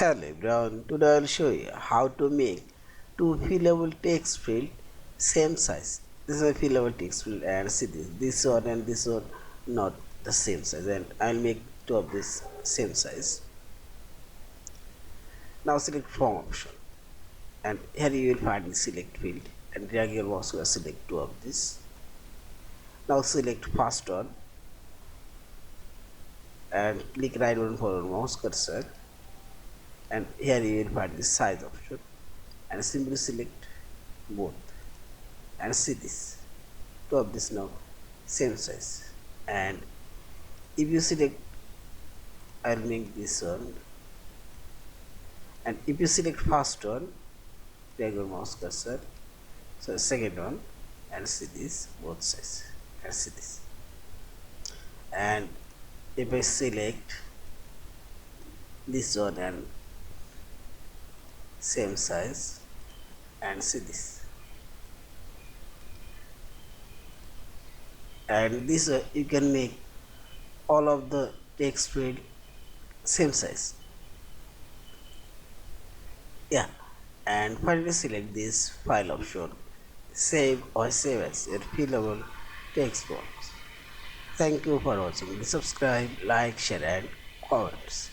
Hello everyone, today I will show you how to make two fillable text field same size. This is a fillable text field and see this one and this one not the same size, and I will make two of this same size. Now select from option and here you will find the select field and drag your mouse to select two of this. Now select first one and click right button for mouse cursor, and here you will find the size option and simply select both and see this two of this now same size. And if you select, I'll make this one, and if you select first one, drag your mouse cursor, so second one, and see this both sides and see this. And if I select this one and same size and see this, and this way you can make all of the text field same size. Yeah, and finally select this file option, save or save as your fillable text box. Thank you for watching. Subscribe, like, share and comments.